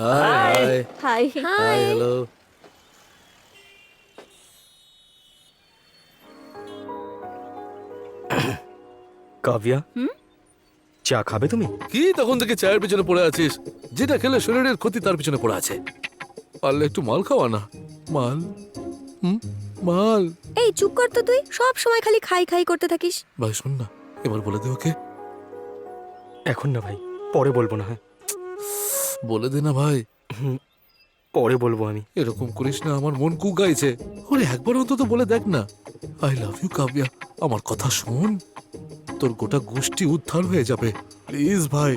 High hi hi hello. Kavya চা খাবে তুমি? কি তখন থেকে চায়ের পিছনে পড়ে আছিস? যেটা খেলে শরীরের ক্ষতি তার পিছনে পড়ে আছে। পারলে একটু মাল খাওয়া না। মাল মাল। এই চুপ কর তো, তুই সব সময় খালি খাই খাই করতে থাকিস। ভাই শোন না, এবার বলে দে ওকে। এখন না ভাই, পরে বলবো না। হ্যাঁ বলে দে না ভাই। পরে বলবো আমি। এরকম করিস না, আমার মন কু গাইছে। ওরে একবার অন্তত বলে দেখ না, আই লাভ ইউ কাব্যা। আমার কথা শোন, তোর গোটা গোষ্ঠী উদ্ধার হয়ে যাবে। প্লিজ ভাই।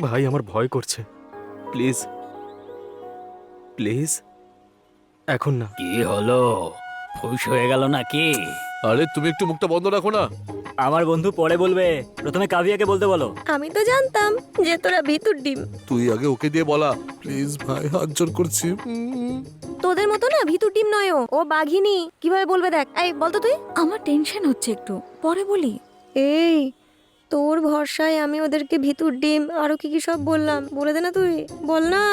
ভাই আমার ভয় করছে, প্লিজ প্লিজ এখন না। কি হলো, খুশ হয়ে গেল নাকি? আরে তুমি একটু মুখটা বন্ধ রাখো না। আমার বন্ধু পরে বলবে, প্রথমে কাভিয়াকে বলতে বলো। আমি তো জানতাম যে তোরা ভিতুর ডিম। তুই আগে ওকে দিয়ে বলা। প্লিজ ভাই, হাত জোর করছি। তোদের মতো না ভিতুর ডিম নয়, ও বাঘিনী। কিভাবে বলবে দেখ। এই বলতো তুই। আমার টেনশন হচ্ছে একটু, পরে বলি। এই তোর ভরসায় আমি ওদেরকে ভিতুর ডিম আরো কি কি সব বললাম, বলে দে না তুই, বল না।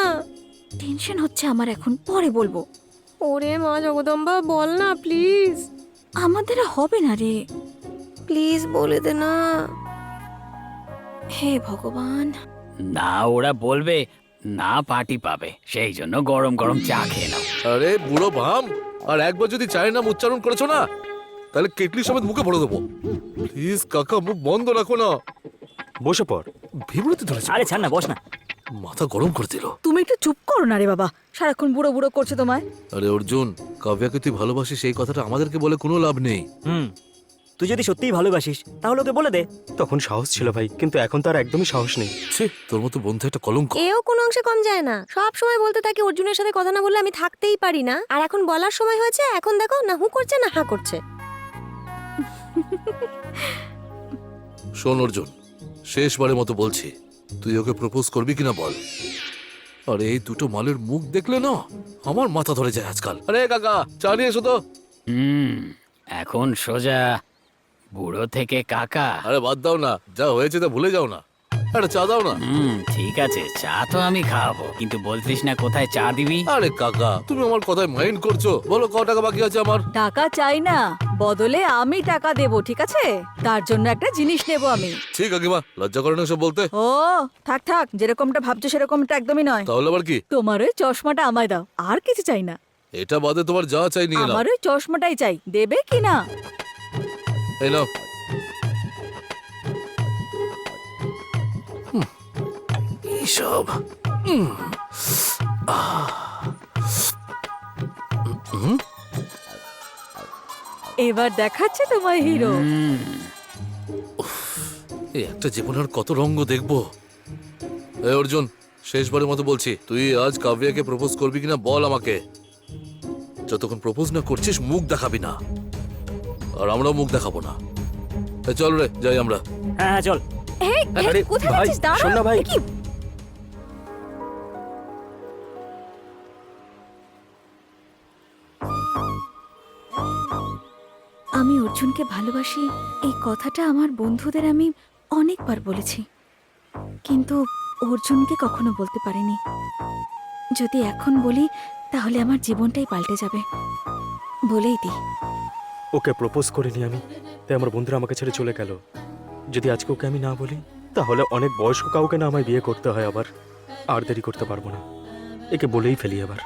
টেনশন হচ্ছে আমার এখন, পরে বলবো। ওরে মা জগদম্বা, বল না প্লিজ। আমাদের আর হবে না রে। প্লিজ বলে দে না। হে ভগবান। না, ওরা বলবে না, পার্টি পাবে, সেই জন্য গরম গরম চা খেয়ে নাও। আরে বুড়ো ভাম, আর একবার যদি চায়ের নাম উচ্চারণ করেছো না, তাহলে কেটলি সমেত মুখে ভরে দেবো। প্লিজ কাকা, মুখ বন্ধ রাখো না। বসে পড়। বিব্রতি ধরেছে, আরে ছাড় না, বস না। মাথা গরম করে দিল। তুমি একটু চুপ করো না রে বাবা, সারাক্ষণ বুড়ো বুড়ো করছে তোমায়। আরে অর্জুন, কাব্যাকে তুই ভালোবাসিস এই কথাটা আমাদেরকে বলে কোনো লাভ নেই। তুই যদি সত্যিই ভালোবাসিস তাহলে ওকে বলে দে। তখন সাহস ছিল ভাই, কিন্তু এখন তো আর একদমই সাহস নেই। ছি, তোর মতো বন্ধু একটা কলঙ্ক। এও কোনো অংশে কম যায় না। সব সময় বলতে থাকি অর্জুনের সাথে কথা না বললে আমি থাকতেই পারি না, আর এখন বলার সময় হয়েছে, এখন দেখো না হু করছে না হা করছে। শোন অর্জুন, শেষবারের মতো বলছি, তুই ওকে প্রপোজ করবি কিনা বল। আরে এই দুটো মালের মুখ দেখলে না আমার মাথা ধরে যায় আজকাল। আরে কাকা, চা নিয়ে এসো তো। এখন সোজা বুড়ো থেকে কাকা। আরে বাদ দাও না, যা হয়েছে তা ভুলে যাও না। আরে চা দাও না। ঠিক আছে, চা তো আমি খাওয়াবো, কিন্তু বলছিস না কোথায় চা দিবি। আরে কাকা, তুমি আমার কথায় মাইন্ড করছো? বলো ক টাকা বাকি আছে আমার। টাকা চাই না, বদলে আমি টাকা দেব, ঠিক আছে? তার জন্য একটা জিনিস নেব আমি। ঠিক কাকিমা, লজ্জা করে না সব বলতে। ও থাক থাক, যেরকমটা ভাবছো সেরকমটা একদমই নয়। তাহলে আবার কি? তোমার ওই চশমাটা আমায় দাও, আর কিছু চাই না। এটা বাদে তোমার যা চাই নিয়ে নাও। আমার ওই চশমাটাই চাই, দেবে কি না? এই নাও। এইসব এবার দেখাচ্ছে তোমায় হিরো। এই একটা জীবন আর কত রঙ্গ দেখবো। এই অর্জুন, শেষবারের মতো বলছি, তুই আজ কাব্যাকে প্রপোজ করবি কিনা বল আমাকে। যতক্ষণ প্রপোজ না করছিস মুখ দেখাবি না, আর আমরাও মুখ দেখাবো না। এই চল রে, যাই আমরা। হ্যাঁ চল। এই আরে কোথায় ভাই, যাচ্ছিস? দাঁড়া। শোন না ভাই। এ কি? আমি অর্জুনকে ভালোবাসি এই কথাটা আমার বন্ধুদের আমি অনেকবার বলেছি, কিন্তু অর্জুনকে কখনো বলতে পারিনি। যদি এখন বলি তাহলে আমার জীবনটাই পাল্টে যাবে, বলেই দিই। ওকে প্রপোজ করিনি আমি, তাই আমার বন্ধুরা আমাকে ছেড়ে চলে গেল। যদি আজকে ওকে আমি না বলি, তাহলে অনেক বয়স্ক কাউকে না আমায় বিয়ে করতে হয় আবার। আর দেরি করতে পারবো না, একে বলেই ফেলি এবার।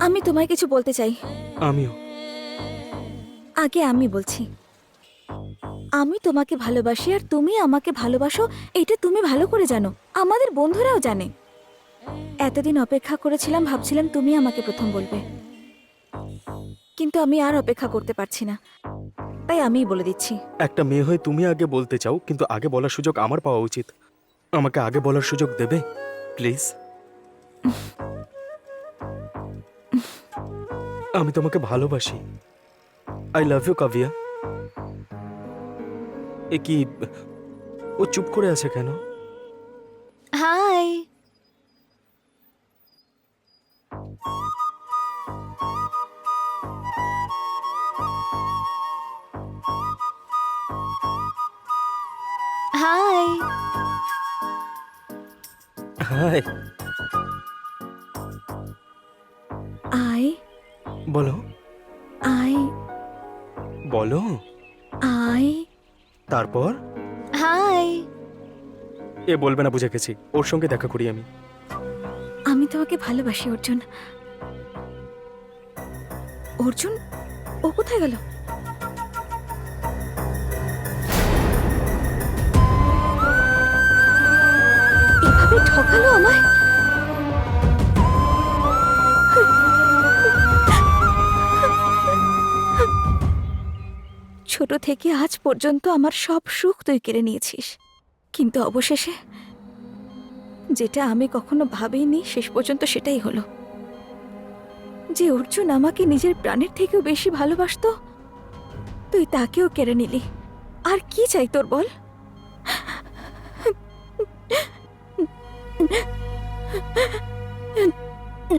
আমি তোমায় কিছু বলতে চাই। আমিও। আগে আমি বলছি, আমি তোমাকে ভালোবাসি আর তুমি আমাকে ভালোবাসো, এটা তুমি ভালো করে জানো, আমাদের বন্ধুরাও জানে। এতদিন অপেক্ষা করেছিলাম, ভাবছিলাম তুমি আমাকে প্রথম বলবে, কিন্তু আমি আর অপেক্ষা করতে পারছি না, তাই আমিই বলে দিচ্ছি। একটা মেয়ে হয়ে তুমি আগে বলতে চাও, কিন্তু আগে বলার সুযোগ আমার পাওয়া উচিত। আমাকে আগে বলার সুযোগ দেবে প্লিজ? আমি তোমাকে ভালোবাসি। I love you Kavya. এ কি, ও চুপ করে আছে কেন? হাই। হাই। হাই। আই বলো আই বলো। আই তারপর হাই। এ বলবে না, বুঝে গেছি। ওর সঙ্গে দেখা করি আমি। আমি তোমাকে ভালোবাসি অর্জুন। অর্জুন, ও কোথায় গেল? এভাবে ঠকালো আমায়। ছোট থেকে আজ পর্যন্ত আমার সব সুখ তুই কেড়ে নিয়েছিস, কিন্তু অবশেষে যেটা আমি কখনো ভাবিনি শেষ পর্যন্ত সেটাই হলো। যে অর্জুন আমাকে নিজের প্রাণের থেকেও বেশি ভালোবাসতো, তুই তাকেও কেড়ে নিলি। আর কি চাই তোর বল?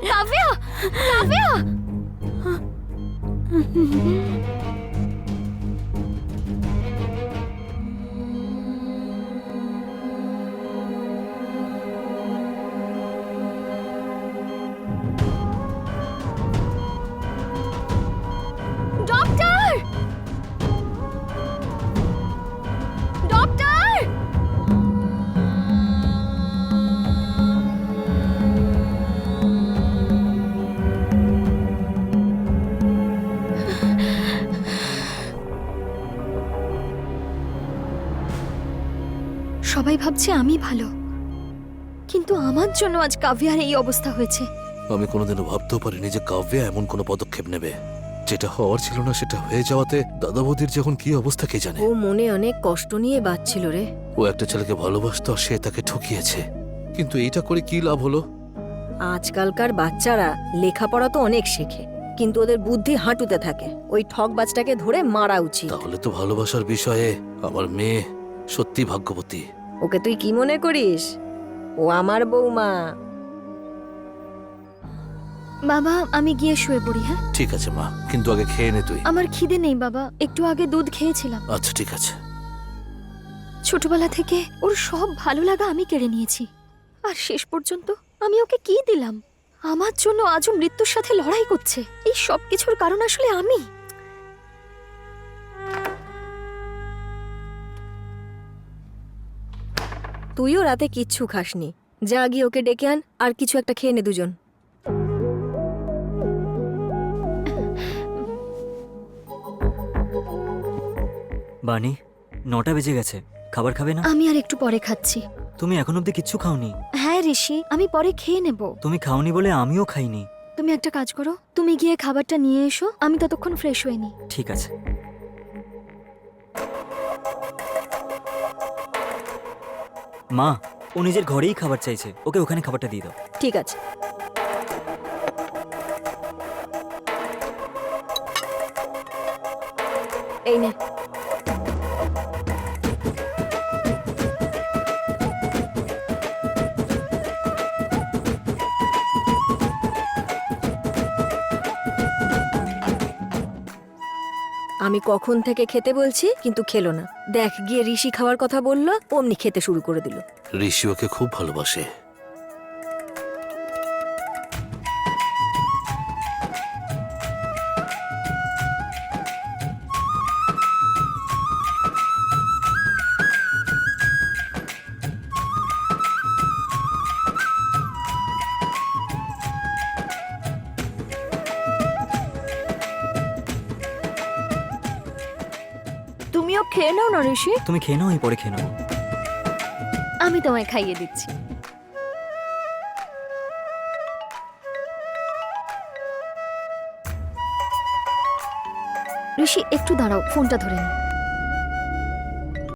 কাব্যা, কাব্যা! ডক্টর! ডক্টর! সবাই ভাবছে আমি ভালো, কিন্তু আমার জন্য আজ কাভিয়ার এই অবস্থা হয়েছে। আমি কোনোদিনও ভাবতেও পারিনি যে কাব্যা এমন কোনো পদক্ষেপ নেবে। যেটা হওয়ার ছিল না সেটা হয়ে যাওয়াতে দাদা বৌদির যখন কি অবস্থা কে জানে। ও মনে অনেক কষ্ট নিয়ে বাঁচছিল রে। ও একটা ছেলেকে ভালোবাসতো আর সে তাকে ঠকিয়েছে, কিন্তু এইটা করে কি লাভ হলো? আজকালকার বাচ্চারা লেখাপড়া তো অনেক শেখে, কিন্তু ওদের বুদ্ধি হাঁটুতে থাকে। ওই ঠকবাজটাকে ধরে মারা উচিত। তাহলে তো ভালোবাসার বিষয়ে আমার মেয়ে সত্যি ভাগ্যবতী। ওকে তুই কি মনে করিস? ও আমার বৌমা। বাবা, আমি গিয়ে শুয়ে পড়ি। হ্যাঁ, ঠিক আছে মা, কিন্তু আগে খেয়ে নে তুই। আমার খিদে নেই বাবা, একটু আগে দুধ খেয়েছিলাম। আচ্ছা ঠিক আছে। ছোটবেলা থেকে ওর সব ভালো লাগা আমি কেড়ে নিয়েছি, আর শেষ পর্যন্ত আমি ওকে কি দিলাম? আমার জন্য আজও মৃত্যুর সাথে লড়াই করছে। এই সব কিছুর কারণ আসলে আমি। তুইও রাতে কিচ্ছু খাসনি, যা গিয়ে ওকে ডেকে আন আর কিছু একটা খেয়ে নে দুজন। বানি, 9টা বেজে গেছে। খাবার খাবে না? আমি আর একটু পরে খাচ্ছি। তুমি এখন অবধি কিচ্ছু খাওনি। হ্যাঁ ঋষি, আমি পরে খেয়ে নেব। তুমি খাওনি বলে আমিও খাইনি। তুমি একটা কাজ করো, তুমি গিয়ে খাবারটা নিয়ে এসো, আমি ততক্ষণ ফ্রেশ হয়ে নিই। ঠিক আছে। মা, ও নিজের ঘরেই খাবার চাইছে, ওকে ওখানে খাবারটা দিয়ে দাও। ঠিক আছে। এই নে। আমি কখন থেকে খেতে বলছি, কিন্তু খেলো না। দেখ, গিয়ে ঋষি খাওয়ার কথা বললো, অমনি খেতে শুরু করে দিল। ঋষি ওকে খুব ভালোবাসে। তুমিও খেয়ে নাও না ঋষি। তুমি খেয়ে নাও, আমি পরে খেয়ে নেবো। আমি তোমায় খাইয়ে দিচ্ছি। ঋষি একটু দাঁড়াও, ফোনটা ধরে নি।